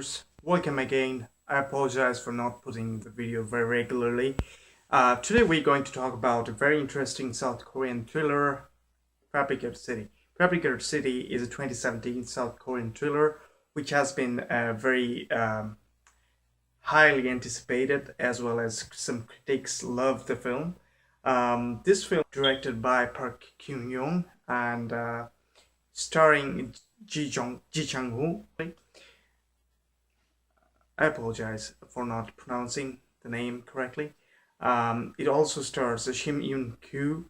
viewers, welcome again. I apologize for not putting the video very regularly. Today we're going to talk about a very interesting South Korean thriller, Fabricated City. Fabricated City is a 2017 South Korean thriller which has been very highly anticipated, as well as some critics love the film. This film directed by Park Kyung-young and starring Chang-wook. I apologize for not pronouncing the name correctly. It also stars Shim Eun-kyung,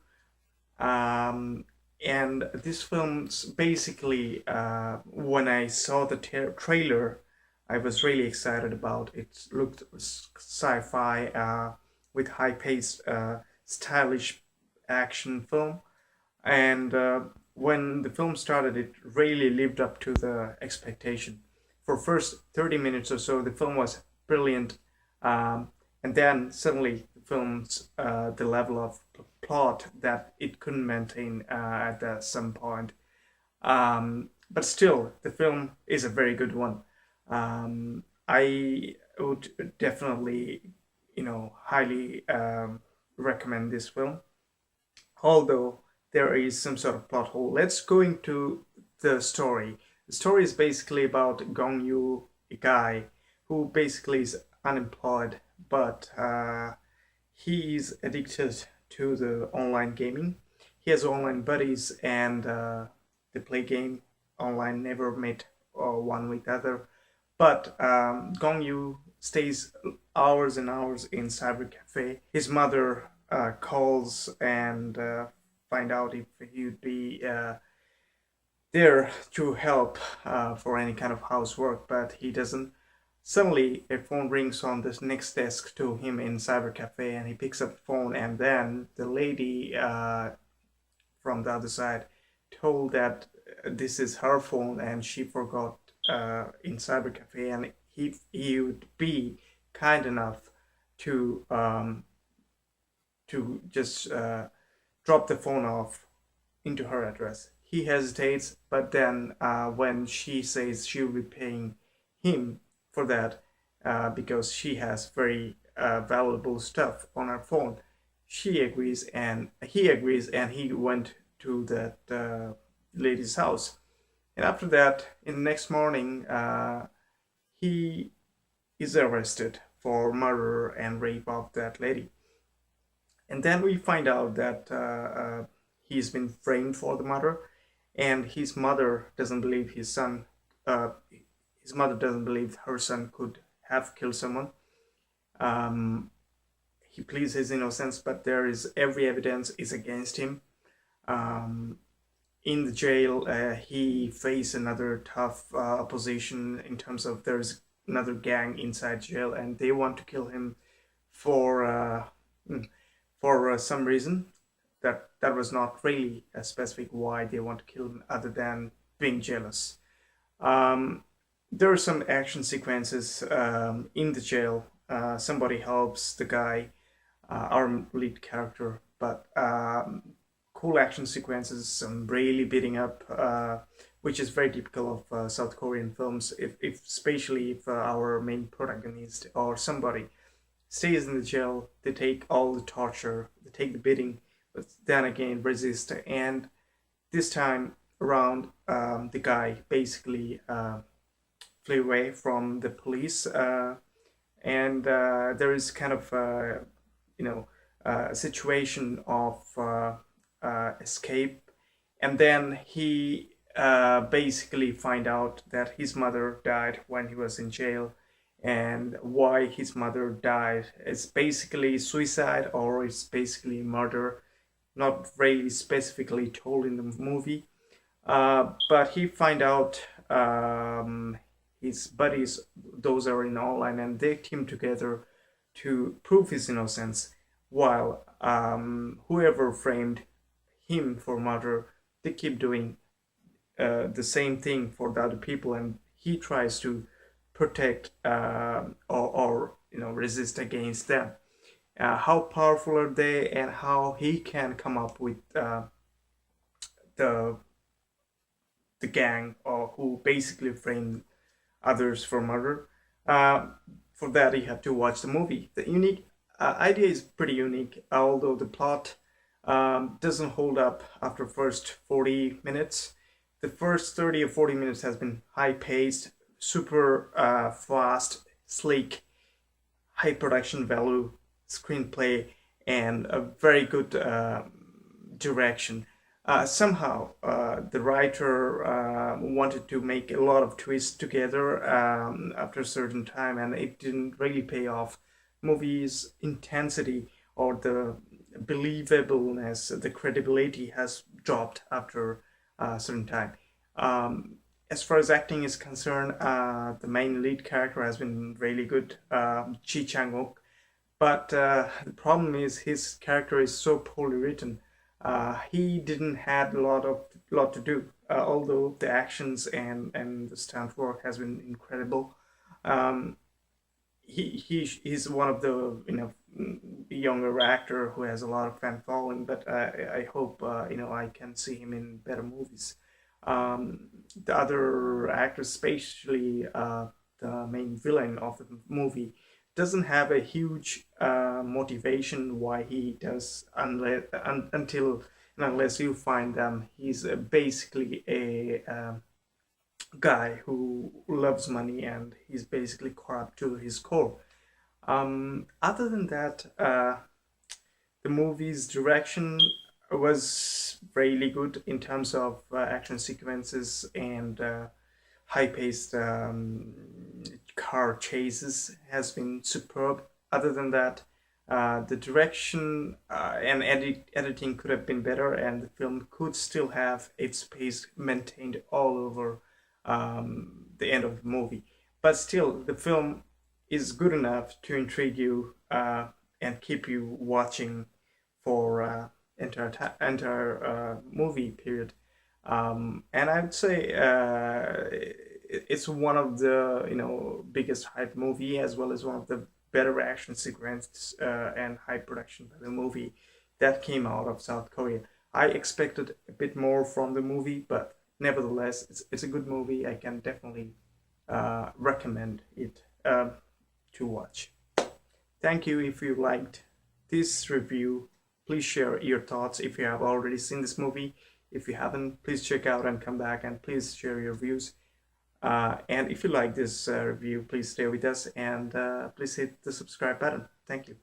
and this film's basically, when I saw the trailer, I was really excited about it. It looked sci-fi with high-paced, stylish action film, and when the film started, it really lived up to the expectation. For first 30 minutes or so, the film was brilliant, and then suddenly the film's the level of plot that it couldn't maintain at some point. But still, the film is a very good one. I would definitely, highly recommend this film. Although there is some sort of plot hole. Let's go into the story. The story is basically about Kwon Yoo, a guy who basically is unemployed, but he is addicted to the online gaming. He has online buddies, and they play game online, never met one with the other. But Kwon Yoo stays hours and hours in cyber cafe. His mother calls and find out if he would be there to help for any kind of housework, but he doesn't. Suddenly, a phone rings on this next desk to him in cyber cafe, and he picks up the phone, and then the lady from the other side told that this is her phone, and she forgot in cyber cafe, and he would be kind enough to just drop the phone off into her address. He hesitates, but then when she says she'll be paying him for that because she has very valuable stuff on her phone, she agrees, and he agrees, and he went to that lady's house. And after that, in the next morning, he is arrested for murder and rape of that lady. And then we find out that he's been framed for the murder, and his mother doesn't believe his mother doesn't believe her son could have killed someone. He pleads his innocence, but there is every evidence is against him. In the jail, he faced another tough opposition in terms of there's another gang inside jail, and they want to kill him for some reason that was not really specific why they want to kill him, other than being jealous. There are some action sequences in the jail. Somebody helps the guy, our lead character, but cool action sequences, some really beating up, which is very typical of South Korean films. If especially if our main protagonist or somebody stays in the jail, they take all the torture, they take the beating, but then again resist. And this time around, the guy basically flew away from the police, and there is kind of a situation of escape, and then he basically find out that his mother died when he was in jail, and why his mother died is basically suicide or it's basically murder, not really specifically told in the movie. But he find out his buddies, those are in online, and they team together to prove his innocence, while whoever framed him for murder, they keep doing the same thing for the other people, and he tries to protect or resist against them. How powerful are they, and how he can come up with the gang, or who basically framed others for murder. Uh, for that, you have to watch the movie. The unique idea is pretty unique, although the plot doesn't hold up after first 40 minutes. The first 30 or 40 minutes has been high paced, super fast, sleek, high production value, screenplay, and a very good direction. Somehow, the writer wanted to make a lot of twists together after a certain time, and it didn't really pay off. Movie's intensity or the believableness, the credibility has dropped after a certain time. As far as acting is concerned, the main lead character has been really good, Chang-wook, but the problem is his character is so poorly written. He didn't had a lot to do, although the actions and the stunt work has been incredible. Um, he's one of the younger actor who has a lot of fan following, but I hope I can see him in better movies. The other actors, especially the main villain of the movie, doesn't have a huge motivation why he does until and unless you find them. He's basically a guy who loves money and he's basically corrupt to his core. Other than that, the movie's direction was really good in terms of action sequences and high-paced car chases has been superb. Other than that, the direction and editing could have been better, and the film could still have its pace maintained all over the end of the movie. But still, the film is good enough to intrigue you and keep you watching for entire movie period. And I would say it's one of the biggest hype movie as well as one of the better action sequences and high production by the movie that came out of South Korea. I expected a bit more from the movie, but nevertheless, it's a good movie. I can definitely recommend it to watch. Thank you if you liked this review. Please share your thoughts if you have already seen this movie. If you haven't, please check out and come back and please share your views. And if you like this review, please stay with us and please hit the subscribe button. Thank you.